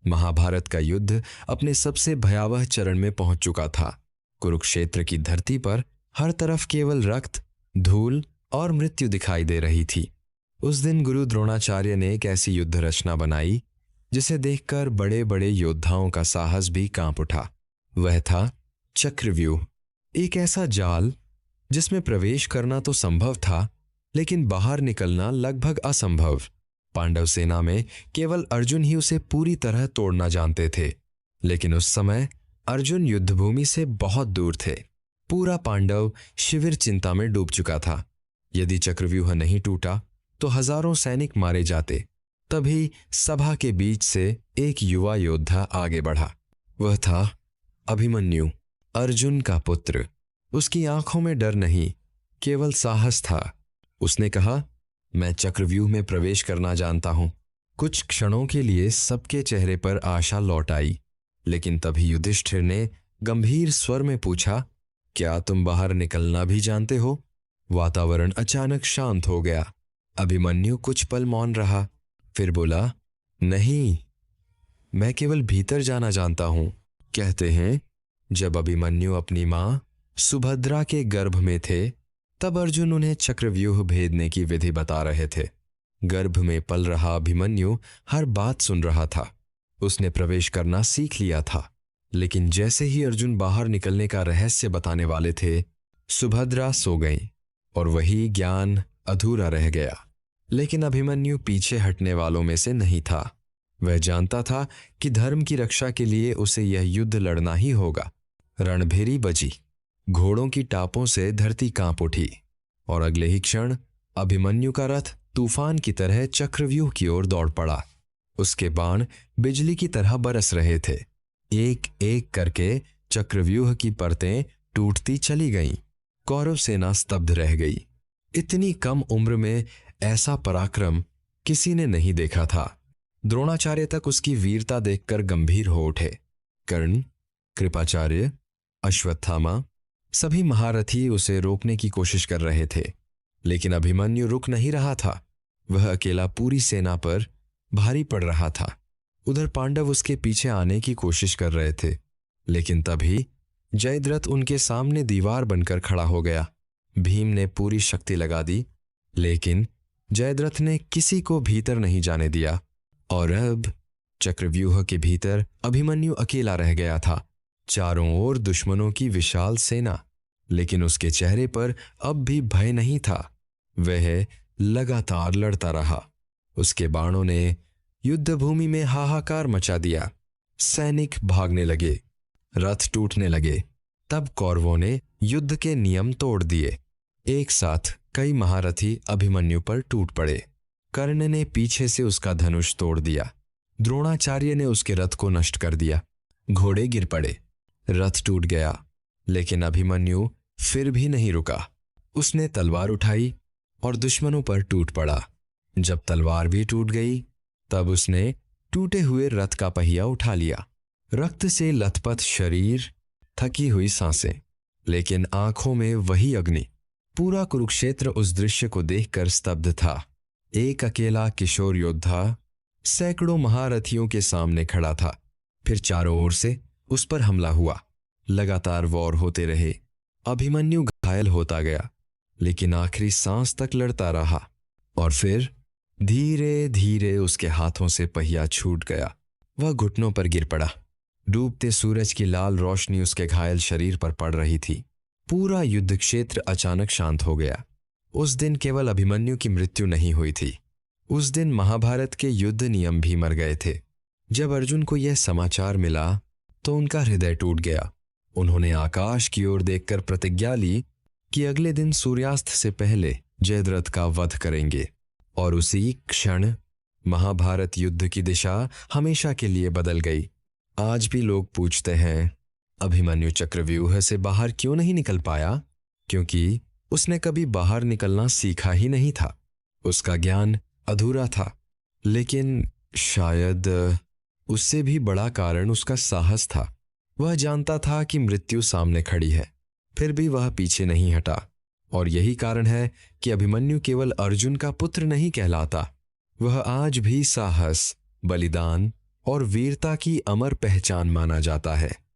महाभारत का युद्ध अपने सबसे भयावह चरण में पहुंच चुका था। कुरुक्षेत्र की धरती पर हर तरफ केवल रक्त, धूल और मृत्यु दिखाई दे रही थी। उस दिन गुरु द्रोणाचार्य ने एक ऐसी युद्ध रचना बनाई जिसे देखकर बड़े बड़े योद्धाओं का साहस भी कांप उठा। वह था चक्रव्यूह, एक ऐसा जाल जिसमें प्रवेश करना तो संभव था, लेकिन बाहर निकलना लगभग असंभव। पांडव सेना में केवल अर्जुन ही उसे पूरी तरह तोड़ना जानते थे, लेकिन उस समय अर्जुन युद्धभूमि से बहुत दूर थे। पूरा पांडव शिविर चिंता में डूब चुका था। यदि चक्रव्यूह नहीं टूटा तो हजारों सैनिक मारे जाते। तभी सभा के बीच से एक युवा योद्धा आगे बढ़ा। वह था अभिमन्यु, अर्जुन का पुत्र। उसकी आंखों में डर नहीं, केवल साहस था। उसने कहा, मैं चक्रव्यूह में प्रवेश करना जानता हूं। कुछ क्षणों के लिए सबके चेहरे पर आशा लौट आई, लेकिन तभी युधिष्ठिर ने गंभीर स्वर में पूछा, क्या तुम बाहर निकलना भी जानते हो? वातावरण अचानक शांत हो गया। अभिमन्यु कुछ पल मौन रहा, फिर बोला, नहीं, मैं केवल भीतर जाना जानता हूं। कहते हैं जब अभिमन्यु अपनी मां सुभद्रा के गर्भ में थे, तब अर्जुन उन्हें चक्रव्यूह भेदने की विधि बता रहे थे। गर्भ में पल रहा अभिमन्यु हर बात सुन रहा था। उसने प्रवेश करना सीख लिया था, लेकिन जैसे ही अर्जुन बाहर निकलने का रहस्य बताने वाले थे, सुभद्रा सो गई और वही ज्ञान अधूरा रह गया। लेकिन अभिमन्यु पीछे हटने वालों में से नहीं था। वह जानता था कि धर्म की रक्षा के लिए उसे यह युद्ध लड़ना ही होगा। रणभेरी बजी, घोड़ों की टापों से धरती कांप उठी और अगले ही क्षण अभिमन्यु का रथ तूफान की तरह चक्रव्यूह की ओर दौड़ पड़ा। उसके बाण बिजली की तरह बरस रहे थे। एक एक करके चक्रव्यूह की परतें टूटती चली गईं। कौरव सेना स्तब्ध रह गई। इतनी कम उम्र में ऐसा पराक्रम किसी ने नहीं देखा था। द्रोणाचार्य तक उसकी वीरता देखकर गंभीर हो उठे। कर्ण, कृपाचार्य, अश्वत्थामा, सभी महारथी उसे रोकने की कोशिश कर रहे थे, लेकिन अभिमन्यु रुक नहीं रहा था। वह अकेला पूरी सेना पर भारी पड़ रहा था। उधर पांडव उसके पीछे आने की कोशिश कर रहे थे, लेकिन तभी जयद्रथ उनके सामने दीवार बनकर खड़ा हो गया। भीम ने पूरी शक्ति लगा दी, लेकिन जयद्रथ ने किसी को भीतर नहीं जाने दिया और अब चक्रव्यूह के भीतर अभिमन्यु अकेला रह गया था। चारों ओर दुश्मनों की विशाल सेना, लेकिन उसके चेहरे पर अब भी भय नहीं था। वह लगातार लड़ता रहा। उसके बाणों ने युद्धभूमि में हाहाकार मचा दिया। सैनिक भागने लगे, रथ टूटने लगे। तब कौरवों ने युद्ध के नियम तोड़ दिए। एक साथ कई महारथी अभिमन्यु पर टूट पड़े। कर्ण ने पीछे से उसका धनुष तोड़ दिया। द्रोणाचार्य ने उसके रथ को नष्ट कर दिया। घोड़े गिर पड़े, रथ टूट गया, लेकिन अभिमन्यु फिर भी नहीं रुका। उसने तलवार उठाई और दुश्मनों पर टूट पड़ा। जब तलवार भी टूट गई, तब उसने टूटे हुए रथ का पहिया उठा लिया। रक्त से लथपथ शरीर, थकी हुई सांसें, लेकिन आंखों में वही अग्नि। पूरा कुरुक्षेत्र उस दृश्य को देखकर स्तब्ध था। एक अकेला किशोर योद्धा सैकड़ों महारथियों के सामने खड़ा था। फिर चारों ओर से उस पर हमला हुआ। लगातार वॉर होते रहे। अभिमन्यु घायल होता गया, लेकिन आखिरी सांस तक लड़ता रहा। और फिर धीरे धीरे उसके हाथों से पहिया छूट गया। वह घुटनों पर गिर पड़ा। डूबते सूरज की लाल रोशनी उसके घायल शरीर पर पड़ रही थी। पूरा युद्ध क्षेत्र अचानक शांत हो गया। उस दिन केवल अभिमन्यु की मृत्यु नहीं हुई थी, उस दिन महाभारत के युद्ध नियम भी मर गए थे। जब अर्जुन को यह समाचार मिला तो उनका हृदय टूट गया। उन्होंने आकाश की ओर देखकर प्रतिज्ञा ली कि अगले दिन सूर्यास्त से पहले जयद्रथ का वध करेंगे। और उसी क्षण महाभारत युद्ध की दिशा हमेशा के लिए बदल गई। आज भी लोग पूछते हैं, अभिमन्यु चक्रव्यूह से बाहर क्यों नहीं निकल पाया? क्योंकि उसने कभी बाहर निकलना सीखा ही नहीं था। उसका ज्ञान अधूरा था। लेकिन शायद उससे भी बड़ा कारण उसका साहस था। वह जानता था कि मृत्यु सामने खड़ी है, फिर भी वह पीछे नहीं हटा। और यही कारण है कि अभिमन्यु केवल अर्जुन का पुत्र नहीं कहलाता, वह आज भी साहस, बलिदान और वीरता की अमर पहचान माना जाता है।